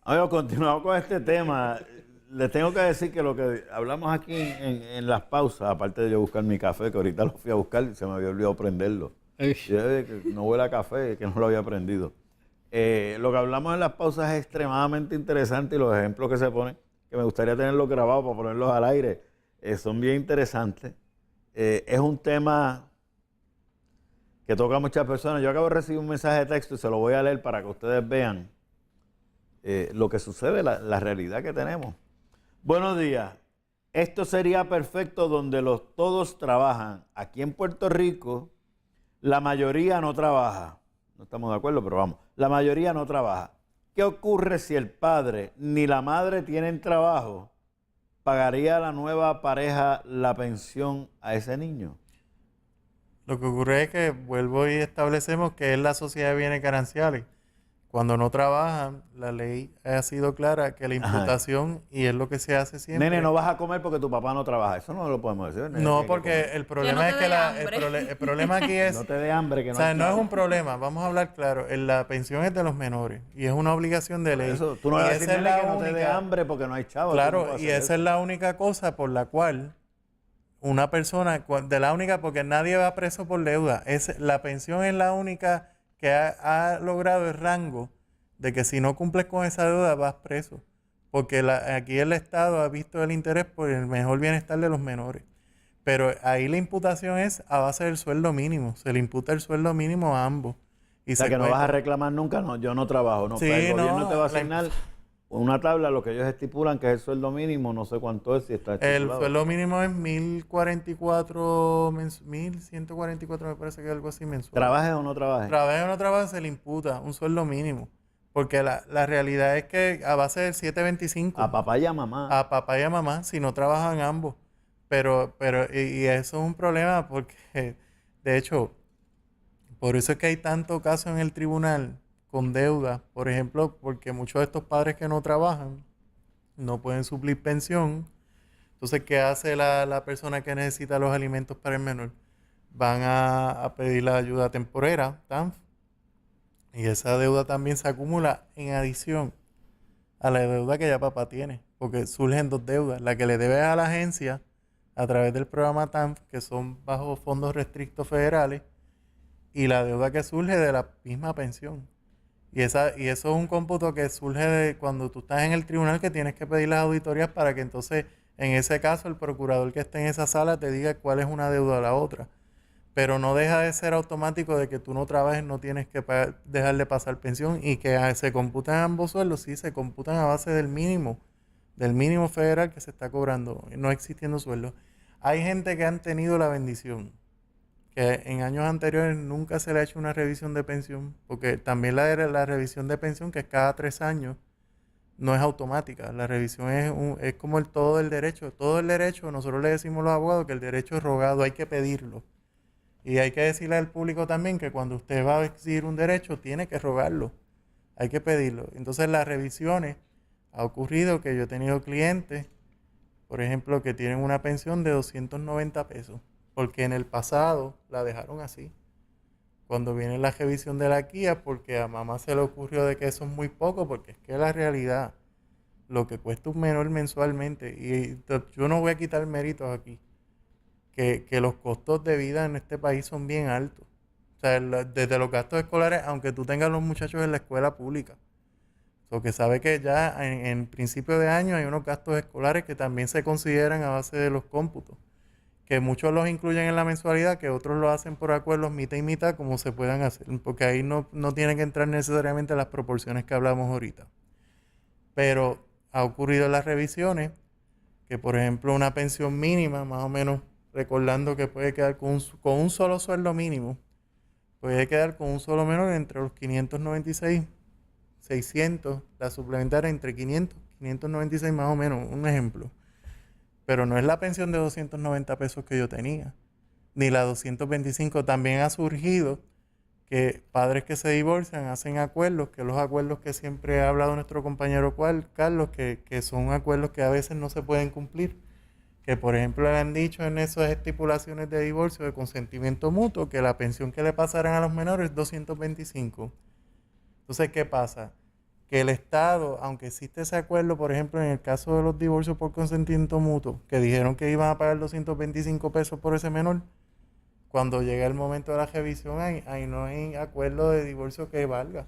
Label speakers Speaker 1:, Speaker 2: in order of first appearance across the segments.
Speaker 1: Amigo, continuamos con este tema. Les tengo que decir que lo que hablamos aquí en las pausas, aparte de yo buscar mi café, que ahorita lo fui a buscar y se me había olvidado prenderlo.
Speaker 2: Ey.
Speaker 1: Y yo, que no huele a café, que no lo había prendido. Lo que hablamos en las pausas es extremadamente interesante y los ejemplos que se ponen, que me gustaría tenerlos grabados para ponerlos al aire, son bien interesantes. Es un tema que toca a muchas personas. Yo acabo de recibir un mensaje de texto y se lo voy a leer para que ustedes vean lo que sucede, la realidad que tenemos. Buenos días. Esto sería perfecto donde todos trabajan. Aquí en Puerto Rico, la mayoría no trabaja. No estamos de acuerdo, pero vamos. La mayoría no trabaja. ¿Qué ocurre si el padre ni la madre tienen trabajo? ¿Pagaría la nueva pareja la pensión a ese niño?
Speaker 3: Lo que ocurre es que vuelvo y establecemos que es la sociedad de bienes gananciales. Cuando no trabajan, la ley ha sido clara que la imputación, y es lo que se hace siempre.
Speaker 1: Nene, no vas a comer porque tu papá no trabaja. Eso no lo podemos decir. Nene,
Speaker 3: No, porque el problema es que el problema aquí es...
Speaker 1: No te dé hambre. Que
Speaker 3: o sea, no es un problema, vamos a hablar claro. La pensión es de los menores y es una obligación de ley.
Speaker 1: Eso, tú no vas a decir, nene, que no te dé hambre porque no hay chavo.
Speaker 3: Claro, y esa es la única cosa por la cual una persona, porque nadie va preso por deuda. La pensión es la única que ha logrado el rango de que si no cumples con esa deuda vas preso. Porque aquí el Estado ha visto el interés por el mejor bienestar de los menores. Pero ahí la imputación es a base del sueldo mínimo. Se le imputa el sueldo mínimo a ambos. Y
Speaker 1: o sea, que no vas a reclamar nunca, no, yo no trabajo. No,
Speaker 3: sí,
Speaker 1: el gobierno
Speaker 3: no,
Speaker 1: te va a asignar una tabla, lo que ellos estipulan que es el sueldo mínimo, no sé cuánto es, si está estipulado.
Speaker 3: El sueldo mínimo es 1.144 me parece que es algo así mensual.
Speaker 1: ¿Trabajes o no trabajes?
Speaker 3: Trabaje o no trabaje, se le imputa un sueldo mínimo. Porque la realidad es que a base del 725.
Speaker 1: A papá y a mamá.
Speaker 3: A papá y a mamá, si no trabajan ambos. Y eso es un problema porque, de hecho, por eso es que hay tanto caso en el tribunal con deuda. Por ejemplo, porque muchos de estos padres que no trabajan no pueden suplir pensión. Entonces, ¿qué hace la persona que necesita los alimentos para el menor? Van a pedir la ayuda temporera, TANF, y esa deuda también se acumula en adición a la deuda que ya papá tiene, porque surgen dos deudas, la que le debe a la agencia a través del programa TANF, que son bajo fondos restrictos federales, y la deuda que surge de la misma pensión. Y eso es un cómputo que surge de cuando tú estás en el tribunal, que tienes que pedir las auditorías para que entonces, en ese caso, el procurador que esté en esa sala te diga cuál es una deuda a la otra. Pero no deja de ser automático de que tú no trabajes, no tienes que dejar de pasar pensión, y que se computan ambos sueldos, sí, se computan a base del mínimo federal que se está cobrando, no existiendo sueldo. Hay gente que han tenido la bendición, que en años anteriores nunca se le ha hecho una revisión de pensión, porque también la revisión de pensión, que es cada 3 años, no es automática. La revisión es como todo el derecho. Todo el derecho, nosotros le decimos a los abogados que el derecho es rogado, hay que pedirlo. Y hay que decirle al público también que cuando usted va a exigir un derecho, tiene que rogarlo. Hay que pedirlo. Entonces, las revisiones, ha ocurrido que yo he tenido clientes, por ejemplo, que tienen una pensión de 290 pesos, porque en el pasado la dejaron así. Cuando viene la revisión de la Kia, porque a mamá se le ocurrió de que eso es muy poco, porque es que la realidad, lo que cuesta un menor mensualmente, y yo no voy a quitar méritos aquí, que los costos de vida en este país son bien altos. O sea, desde los gastos escolares, aunque tú tengas los muchachos en la escuela pública. O que sabe que ya en principio de año hay unos gastos escolares que también se consideran a base de los cómputos. Que muchos los incluyen en la mensualidad, que otros lo hacen por acuerdos mitad y mitad, como se puedan hacer. Porque ahí no tienen que entrar necesariamente las proporciones que hablamos ahorita. Pero ha ocurrido en las revisiones que, por ejemplo, una pensión mínima, más o menos, recordando que puede quedar con un solo sueldo mínimo, puede quedar con un solo menor entre los 596, 600, la suplementaria entre 500, 596 más o menos, un ejemplo. Pero no es la pensión de 290 pesos que yo tenía, ni la 225. También ha surgido que padres que se divorcian hacen acuerdos, que los acuerdos que siempre ha hablado nuestro compañero Carlos, que son acuerdos que a veces no se pueden cumplir. Que por ejemplo le han dicho en esas estipulaciones de divorcio de consentimiento mutuo que la pensión que le pasarán a los menores es 225. Entonces, ¿qué pasa? que el Estado, aunque existe ese acuerdo, por ejemplo, en el caso de los divorcios por consentimiento mutuo, que dijeron que iban a pagar 225 pesos por ese menor, cuando llega el momento de la revisión, ahí no hay acuerdo de divorcio que valga.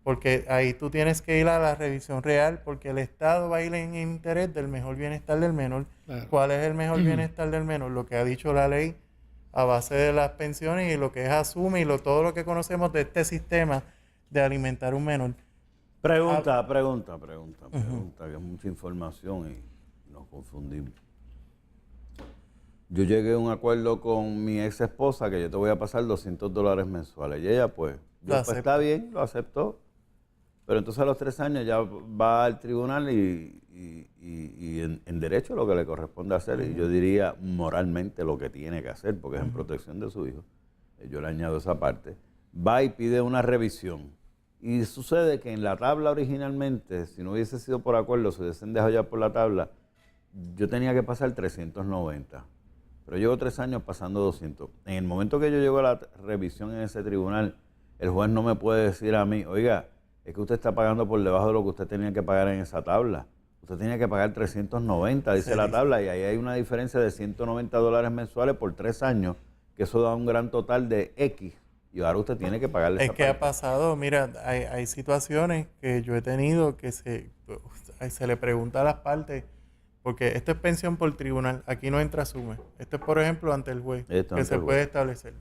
Speaker 3: Porque ahí tú tienes que ir a la revisión real, porque el Estado va a ir en interés del mejor bienestar del menor.
Speaker 2: Claro.
Speaker 3: ¿Cuál es el mejor bienestar del menor? Lo que ha dicho la ley a base de las pensiones y lo que es asume y todo lo que conocemos de este sistema de alimentar un menor.
Speaker 1: Pregunta, que es mucha información y nos confundimos. Yo llegué a un acuerdo con mi ex esposa que yo te voy a pasar $200 mensuales. Y ella, pues, está bien, lo aceptó. Pero entonces a los 3 años ya va al tribunal y en derecho lo que le corresponde hacer, y yo diría moralmente lo que tiene que hacer, porque es en protección de su hijo. Yo le añado esa parte. Va y pide una revisión. Y sucede que en la tabla originalmente, si no hubiese sido por acuerdo, se hubiesen dejado ya por la tabla, yo tenía que pasar 390. Pero llevo 3 años pasando 200. En el momento que yo llego a la revisión en ese tribunal, el juez no me puede decir a mí, oiga, es que usted está pagando por debajo de lo que usted tenía que pagar en esa tabla. Usted tenía que pagar 390, dice la tabla, y ahí hay una diferencia de $190 mensuales por 3 años, que eso da un gran total de X. Y ahora usted tiene que pagarle esa
Speaker 3: parte. Es que ha pasado, mira, hay situaciones que yo he tenido que se le pregunta a las partes, porque esto es pensión por tribunal, aquí no entra asume. Esto es, por ejemplo, ante el juez, que se puede establecer.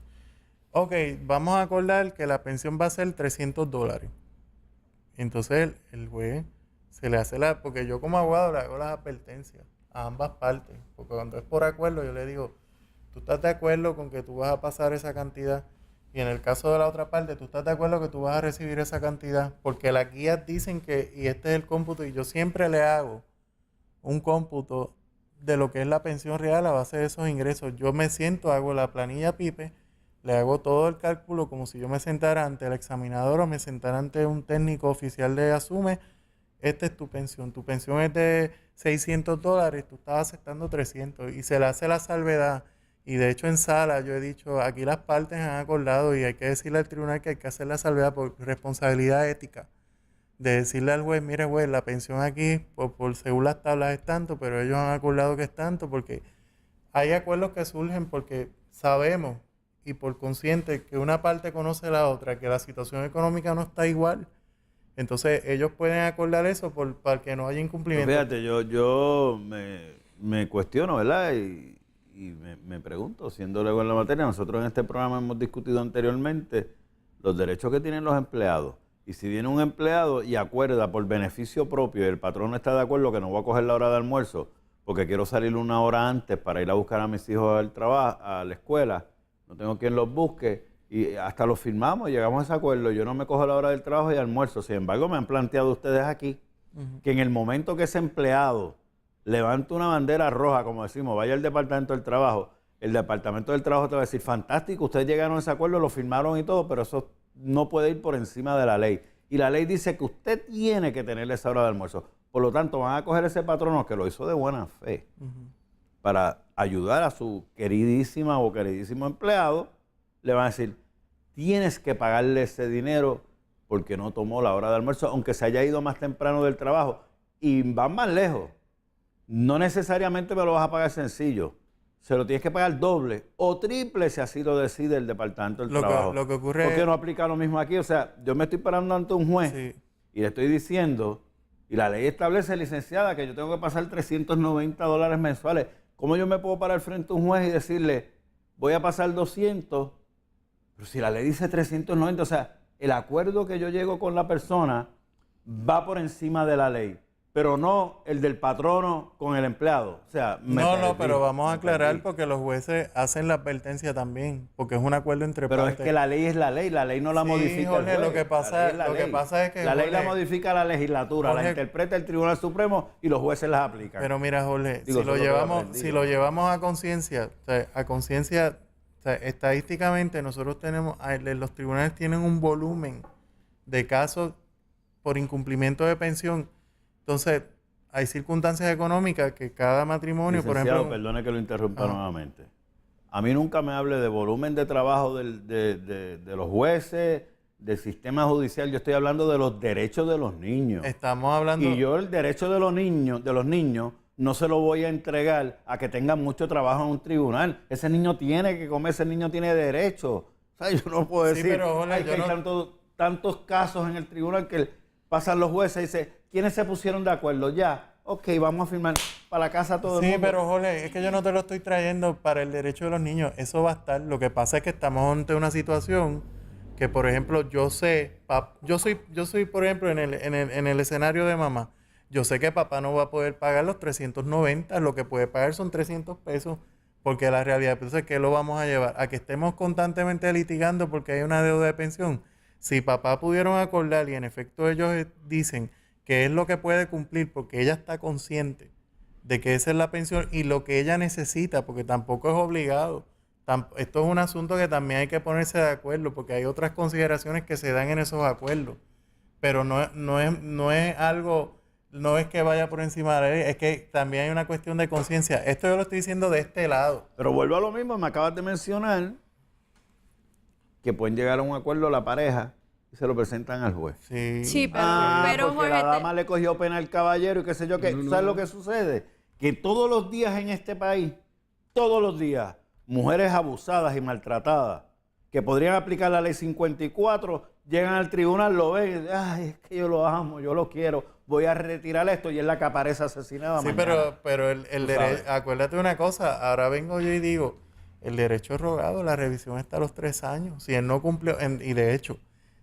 Speaker 3: Ok, vamos a acordar que la pensión va a ser $300. Entonces el juez se le hace porque yo como abogado le hago las advertencias a ambas partes, porque cuando es por acuerdo yo le digo, tú estás de acuerdo con que tú vas a pasar esa cantidad, y en el caso de la otra parte, tú estás de acuerdo que tú vas a recibir esa cantidad, porque las guías dicen que, y este es el cómputo, y yo siempre le hago un cómputo de lo que es la pensión real a base de esos ingresos. Yo me siento, hago la planilla PIPE, le hago todo el cálculo como si yo me sentara ante el examinador o me sentara ante un técnico oficial de Asume. Esta es tu pensión es de $600, tú estás aceptando 300 y se le hace la salvedad. Y de hecho en sala yo he dicho, aquí las partes han acordado y hay que decirle al tribunal que hay que hacer la salvedad por responsabilidad ética. De decirle al juez, mire juez, la pensión aquí por según las tablas es tanto, pero ellos han acordado que es tanto, porque hay acuerdos que surgen porque sabemos y por consciente que una parte conoce a la otra, que la situación económica no está igual. Entonces ellos pueden acordar eso para que no haya incumplimiento.
Speaker 1: Pero fíjate, yo me cuestiono, ¿verdad? Y me pregunto, siendo luego en la materia, nosotros en este programa hemos discutido anteriormente los derechos que tienen los empleados. Y si viene un empleado y acuerda por beneficio propio y el patrón no está de acuerdo que no voy a coger la hora de almuerzo porque quiero salir 1 hora antes para ir a buscar a mis hijos al trabajo, a la escuela, no tengo quien los busque, y hasta lo firmamos, llegamos a ese acuerdo, yo no me cojo la hora del trabajo y almuerzo. Sin embargo, me han planteado ustedes aquí que en el momento que ese empleado levanta una bandera roja, como decimos, vaya al departamento del trabajo, el departamento del trabajo te va a decir, fantástico, ustedes llegaron a ese acuerdo, lo firmaron y todo, pero eso no puede ir por encima de la ley. Y la ley dice que usted tiene que tener esa hora de almuerzo. Por lo tanto, van a coger ese patrono que lo hizo de buena fe para ayudar a su queridísima o queridísimo empleado. Le van a decir, tienes que pagarle ese dinero porque no tomó la hora de almuerzo, aunque se haya ido más temprano del trabajo. Y van más lejos. No necesariamente me lo vas a pagar sencillo. Se lo tienes que pagar doble o triple si así lo decide el departamento del trabajo.
Speaker 3: Lo que ocurre
Speaker 1: ¿Por qué no aplica lo mismo aquí? O sea, yo me estoy parando ante un juez y le estoy diciendo, y la ley establece, licenciada, que yo tengo que pasar $390 mensuales. ¿Cómo yo me puedo parar frente a un juez y decirle, voy a pasar 200? Pero si la ley dice 390, o sea, el acuerdo que yo llego con la persona va por encima de la ley, pero no el del patrono con el empleado. O sea,
Speaker 3: pero vamos a aclarar porque los jueces hacen la advertencia también, porque es un acuerdo entre
Speaker 1: partes.
Speaker 3: Pero
Speaker 1: es que la ley es la ley no la modifica
Speaker 3: Jorge,
Speaker 1: el juez.
Speaker 3: Lo que pasa es que
Speaker 1: la ley
Speaker 3: Jorge,
Speaker 1: la modifica la legislatura, Jorge, la interpreta el Tribunal Supremo y los jueces las aplican.
Speaker 3: Pero mira, Jorge, si lo llevamos a conciencia, estadísticamente nosotros tenemos, los tribunales tienen un volumen de casos por incumplimiento de pensión. Entonces, hay circunstancias económicas que cada matrimonio, por ejemplo...
Speaker 1: Perdone que lo interrumpa nuevamente. A mí nunca me hable de volumen de trabajo de los jueces, del sistema judicial, yo estoy hablando de los derechos de los niños.
Speaker 3: Estamos hablando...
Speaker 1: Y yo el derecho de los niños, no se lo voy a entregar a que tengan mucho trabajo en un tribunal. Ese niño tiene que comer, ese niño tiene derecho. O sea, yo no puedo decir,
Speaker 3: pero, Jorge,
Speaker 1: hay tantos casos en el tribunal que pasan los jueces y dicen, ¿quiénes se pusieron de acuerdo? Ya, ok, vamos a firmar para la casa todo el mundo.
Speaker 3: Sí, pero Jorge, es que yo no te lo estoy trayendo para el derecho de los niños. Eso va a estar. Lo que pasa es que estamos ante una situación que, por ejemplo, yo soy, por ejemplo, en el escenario de mamá. Yo sé que papá no va a poder pagar los 390, lo que puede pagar son 300 pesos, porque la realidad, entonces, ¿qué lo vamos a llevar? A que estemos constantemente litigando porque hay una deuda de pensión. Si papá pudieron acordar y en efecto ellos dicen que es lo que puede cumplir porque ella está consciente de que esa es la pensión y lo que ella necesita, porque tampoco es obligado. Esto es un asunto que también hay que ponerse de acuerdo porque hay otras consideraciones que se dan en esos acuerdos. Pero no es algo, no es que vaya por encima de la ley, es que también hay una cuestión de conciencia. Esto yo lo estoy diciendo de este lado.
Speaker 1: Pero vuelvo a lo mismo, me acabas de mencionar que pueden llegar a un acuerdo la pareja y se lo presentan al juez.
Speaker 2: Sí, pero
Speaker 1: porque
Speaker 2: Jorge,
Speaker 1: la dama le cogió pena al caballero y qué sé yo qué. ¿Sabes lo que sucede? Que todos los días en este país, todos los días, mujeres abusadas y maltratadas que podrían aplicar la ley 54, llegan al tribunal, lo ven y dicen, ay, es que yo lo amo, yo lo quiero, voy a retirar esto y es la que aparece asesinada
Speaker 3: Sí,
Speaker 1: mañana.
Speaker 3: pero el derecho, acuérdate de una cosa, ahora vengo yo y digo, el derecho rogado, la revisión está a los 3 años. Si él no cumplió, y de hecho,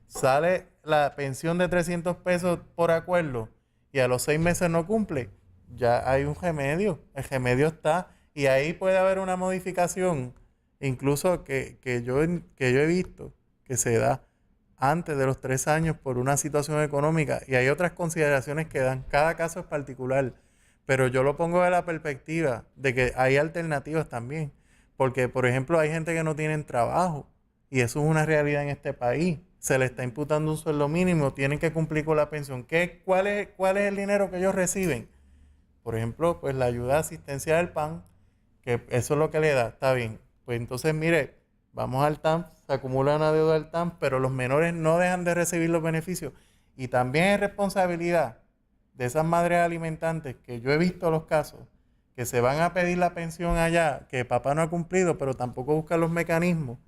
Speaker 3: sale la pensión de 300 pesos por acuerdo y a los 6 meses no cumple, ya hay un remedio, el remedio está y ahí puede haber una modificación, incluso que yo he visto que se da antes de los 3 años por una situación económica y hay otras consideraciones que dan, cada caso es particular, pero yo lo pongo de la perspectiva de que hay alternativas también, porque por ejemplo hay gente que no tiene trabajo y eso es una realidad en este país. Se le está imputando un sueldo mínimo, tienen que cumplir con la pensión. ¿Cuál es el dinero que ellos reciben? Por ejemplo, pues la ayuda de asistencia del PAN, que eso es lo que le da, está bien. Pues entonces, mire, vamos al TAM, se acumula una deuda del TAM, pero los menores no dejan de recibir los beneficios. Y también es responsabilidad de esas madres alimentantes, que yo he visto los casos, que se van a pedir la pensión allá, que papá no ha cumplido, pero tampoco buscan los mecanismos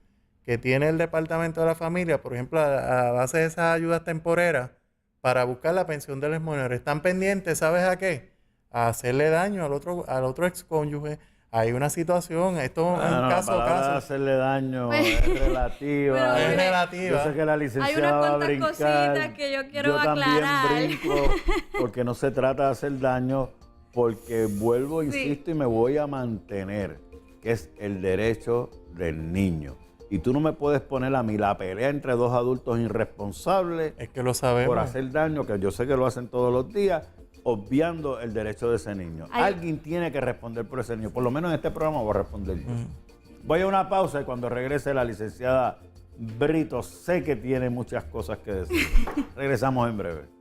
Speaker 3: que tiene el Departamento de la Familia, por ejemplo, a base de esas ayudas temporeras, para buscar la pensión de los menores. Están pendientes, ¿sabes a qué? A hacerle daño al otro excónyuge. Hay una situación, esto es un caso a caso.
Speaker 1: Hacerle daño es relativa.
Speaker 2: Pero,
Speaker 3: Es relativa.
Speaker 1: Yo sé que la licenciada
Speaker 2: hay unas
Speaker 1: va a
Speaker 2: cuantas
Speaker 1: brincar.
Speaker 2: cositas que yo quiero aclarar.
Speaker 1: Yo también brinco, porque no se trata de hacer daño, porque vuelvo, insisto, y me voy a mantener, que es el derecho del niño. Y tú no me puedes poner a mí la pelea entre dos adultos irresponsables
Speaker 3: Es que lo sabemos.
Speaker 1: por hacer daño, que yo sé que lo hacen todos los días, obviando el derecho de ese niño. Alguien tiene que responder por ese niño. Por lo menos en este programa voy a responder yo. Voy a una pausa y cuando regrese la licenciada Brito, sé que tiene muchas cosas que decir. Regresamos en breve.